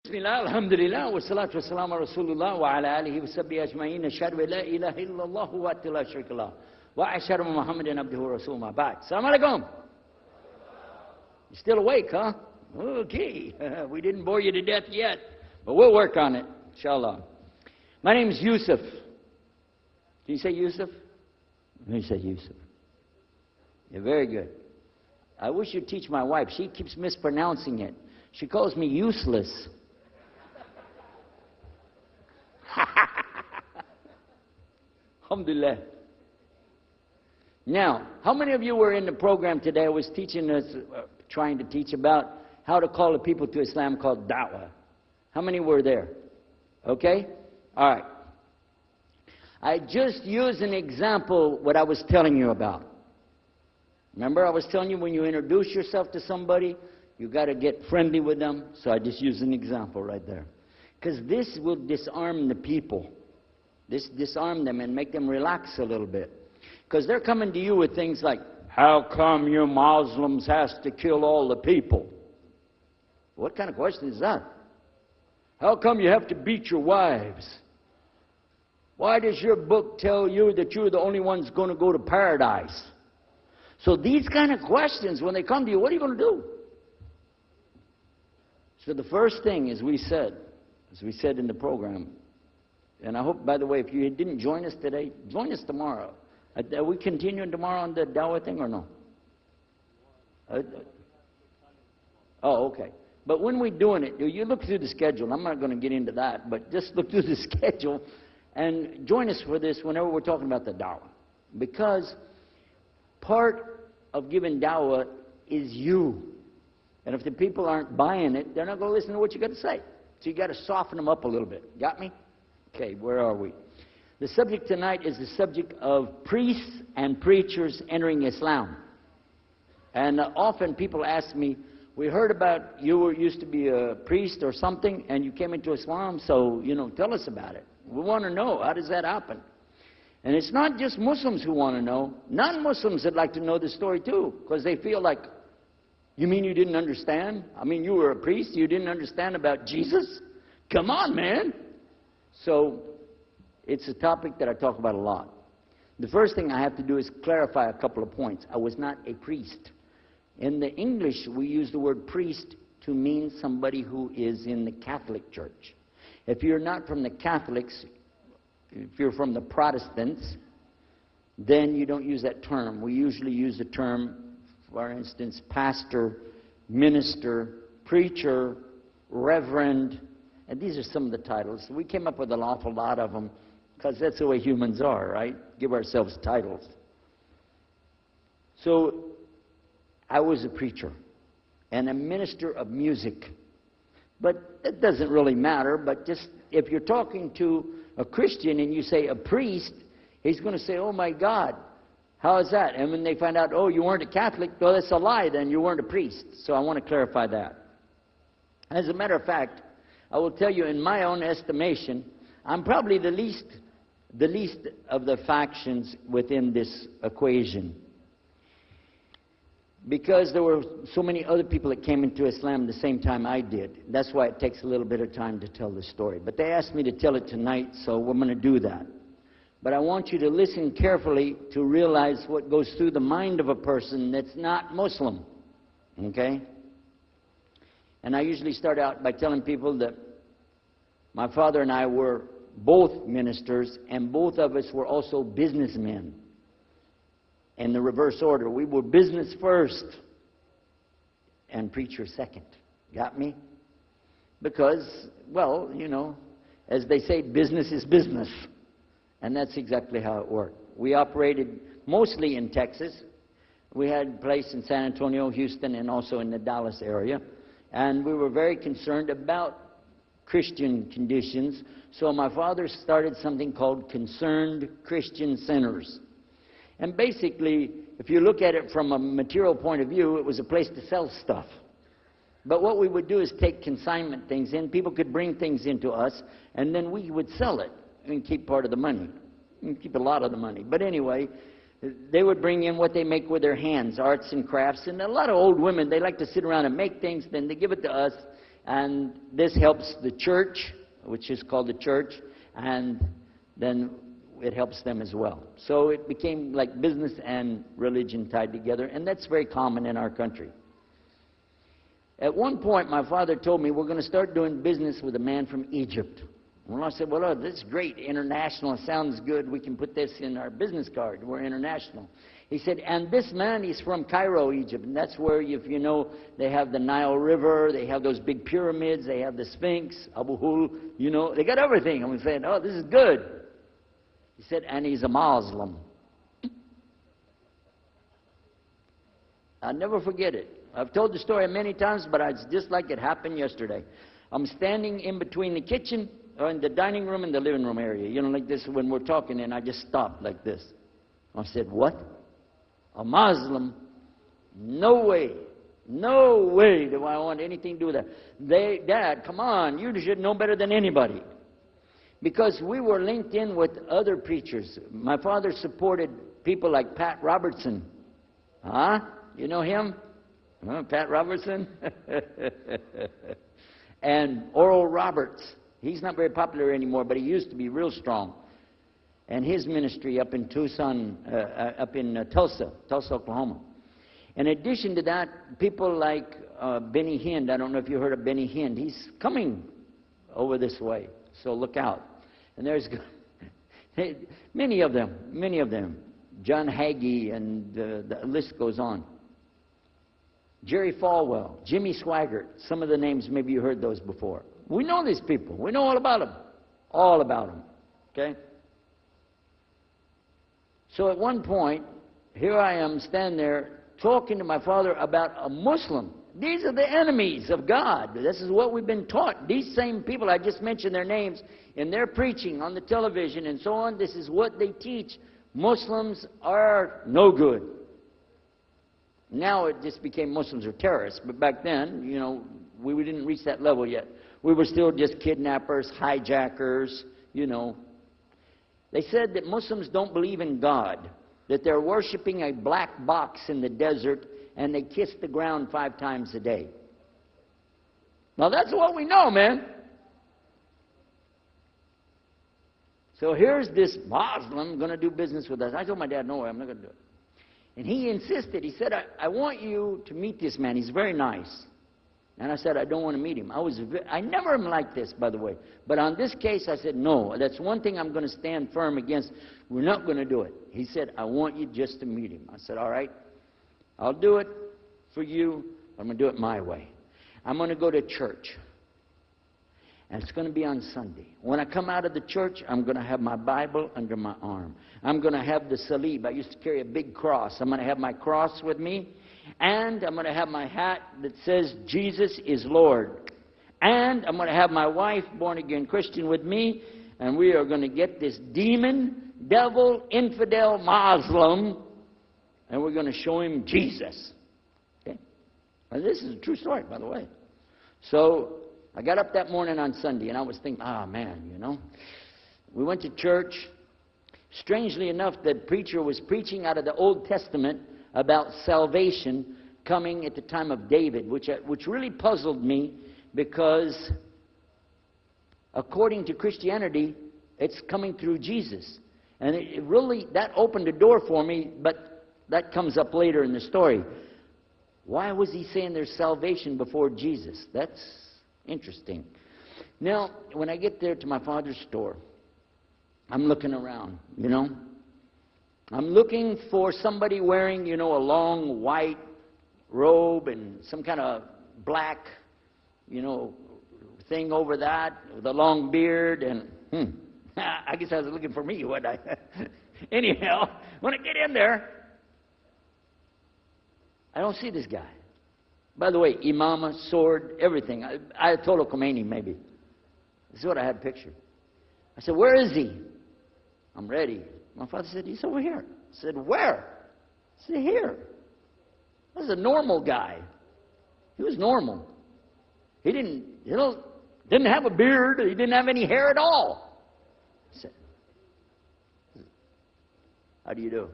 Bismillah, alhamdulillah, wa salatu wa salam ala rasulullah wa ala alihi wa sahbihi ajma'in, ashhadu an la ilaha illallah wa la sharika lah, wa ashhadu anna Muhammadan abduhu wa rasuluhu ma ba'd. Assalamu alaikum. You still awake, huh? Okay. We didn't bore you to death yet, but we'll work on it, inshallah. My name is Yusuf. Can you say Yusuf? Let me say Yusuf. Yeah, very good. I wish you'd teach my wife. She keeps mispronouncing it. She calls me useless. Alhamdulillah. Now, how many of you were in the program today? I was teaching us, trying to teach about how to call the people to Islam called da'wah. How many were there? Okay? All right. I just used an example what I was telling you about. Remember I was telling you when you introduce yourself to somebody, you got to get friendly with them. So I just used an example right there. Because this will disarm the people. This disarm them and make them relax a little bit. Because they're coming to you with things like, how come you Muslims has to kill all the people? What kind of question is that? How come you have to beat your wives? Why does your book tell you that you're the only ones going to go to paradise? So these kind of questions, when they come to you, what are you going to do? So the first thing, as we said in the program, and I hope, by the way, if you didn't join us today, join us tomorrow. Are we continuing tomorrow on the Dawah thing or no? Oh, okay. But when we're doing it, you look through the schedule. I'm not going to get into that, but just look through the schedule and join us for this whenever we're talking about the Dawah. Because part of giving Dawah is you. And if the people aren't buying it, they're not going to listen to what you got to say. So you got to soften them up a little bit. Got me? Okay, where are we? The subject tonight is the subject of priests and preachers entering Islam. And often people ask me, we heard about you used to be a priest or something and you came into Islam, so, tell us about it. We want to know, how does that happen? And it's not just Muslims who want to know. Non-Muslims would like to know the story too, because they feel like, you mean you didn't understand? I mean, you were a priest, you didn't understand about Jesus? Come on, man. So, it's a topic that I talk about a lot. The first thing I have to do is clarify a couple of points. I was not a priest. In the English, we use the word priest to mean somebody who is in the Catholic Church. If you're not from the Catholics, if you're from the Protestants, then you don't use that term. We usually use the term, for instance, pastor, minister, preacher, reverend, and these are some of the titles. We came up with an awful lot of them because that's the way humans are, right? Give ourselves titles. So I was a preacher and a minister of music. But it doesn't really matter, but just if you're talking to a Christian and you say a priest, he's going to say, oh my God, how is that? And when they find out, oh, you weren't a Catholic, well, that's a lie, then you weren't a priest. So I want to clarify that. As a matter of fact, I will tell you, in my own estimation, I'm probably the least of the factions within this equation. Because there were so many other people that came into Islam the same time I did. That's why it takes a little bit of time to tell the story. But they asked me to tell it tonight, so we're going to do that. But I want you to listen carefully to realize what goes through the mind of a person that's not Muslim. Okay? And I usually start out by telling people that my father and I were both ministers, and both of us were also businessmen. In the reverse order. We were business first and preacher second. Got me? Because, well, as they say, business is business. And that's exactly how it worked. We operated mostly in Texas. We had a place in San Antonio, Houston, and also in the Dallas area. And we were very concerned about Christian conditions. So my father started something called Concerned Christian Centers. And basically, if you look at it from a material point of view, it was a place to sell stuff. But what we would do is take consignment things in. People could bring things into us, and then we would sell it and keep part of the money. And keep a lot of the money. But anyway, they would bring in what they make with their hands, arts and crafts. And a lot of old women, they like to sit around and make things, then they give it to us, And this helps the church, which is called the church, and then it helps them as well. So it became like business and religion tied together, and that's very common in our country. At one point, my father told me, we're going to start doing business with a man from Egypt. Well, I said, well, this is great. International sounds good. We can put this in our business card. We're international. He said, and this man is from Cairo, Egypt. And that's where, if you know, they have the Nile River. They have those big pyramids. They have the Sphinx, Abu Hul. You know, they got everything. And we said, oh, this is good. He said, and he's a Muslim. I'll never forget it. I've told the story many times, but it's just like it happened yesterday. I'm standing in between the kitchen, or in the dining room and the living room area, you know, like this when we're talking, and I just stopped like this. I said, what? A Muslim? No way. No way do I want anything to do with that. Dad, come on, you should know better than anybody. Because we were linked in with other preachers. My father supported people like Pat Robertson. Huh? You know him? Huh, Pat Robertson? And Oral Roberts. He's not very popular anymore, but he used to be real strong. And his ministry up in Tucson, Tulsa, Oklahoma. In addition to that, people like Benny Hinn. I don't know if you heard of Benny Hinn. He's coming over this way, so look out. And there's many of them. John Hagee, and the list goes on. Jerry Falwell, Jimmy Swaggart. Some of the names, maybe you heard those before. We know these people. We know all about them. All about them. Okay? So at one point, here I am standing there talking to my father about a Muslim. These are the enemies of God. This is what we've been taught. These same people, I just mentioned their names, in their preaching on the television and so on, this is what they teach. Muslims are no good. Now it just became Muslims are terrorists. But back then, you know, we didn't reach that level yet. We were still just kidnappers, hijackers, you know. They said that Muslims don't believe in God, that they're worshiping a black box in the desert, and they kiss the ground 5 times a day. Now that's what we know, man. So here's this Muslim going to do business with us. I told my dad, no way, I'm not going to do it. And he insisted. He said, I want you to meet this man. He's very nice. And I said, I don't want to meet him. I never am like this, by the way. But on this case, I said, no. That's one thing I'm going to stand firm against. We're not going to do it. He said, I want you just to meet him. I said, all right. I'll do it for you. I'm going to do it my way. I'm going to go to church. And it's going to be on Sunday. When I come out of the church, I'm going to have my Bible under my arm. I'm going to have the salib. I used to carry a big cross. I'm going to have my cross with me. And I'm going to have my hat that says, Jesus is Lord. And I'm going to have my wife, born-again Christian, with me. And we are going to get this demon, devil, infidel, Muslim, and we're going to show him Jesus. Okay? And this is a true story, by the way. So I got up that morning on Sunday, and I was thinking, man, you know. We went to church. Strangely enough, the preacher was preaching out of the Old Testament about salvation coming at the time of David, which really puzzled me, because according to Christianity, it's coming through Jesus. And it really, that opened a door for me, but that comes up later in the story. Why was he saying there's salvation before Jesus? That's interesting. Now, when I get there to my father's store, I'm looking around, you know. I'm looking for somebody wearing, you know, a long white robe and some kind of black, you know, thing over that, with a long beard, and I guess I was looking for me, wasn't I? Anyhow, when I get in there, I don't see this guy. By the way, imama, sword, everything. Ayatollah Khomeini, maybe. This is what I had pictured. I said, where is he? I'm ready. My father said, he's over here. I said, where? I said, here. This is a normal guy. He was normal. He didn't have a beard. He didn't have any hair at all. I said, how do you do?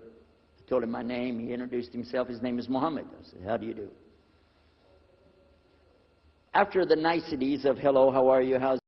I told him my name. He introduced himself. His name is Muhammad. I said, how do you do? after the niceties of hello, how are you, how's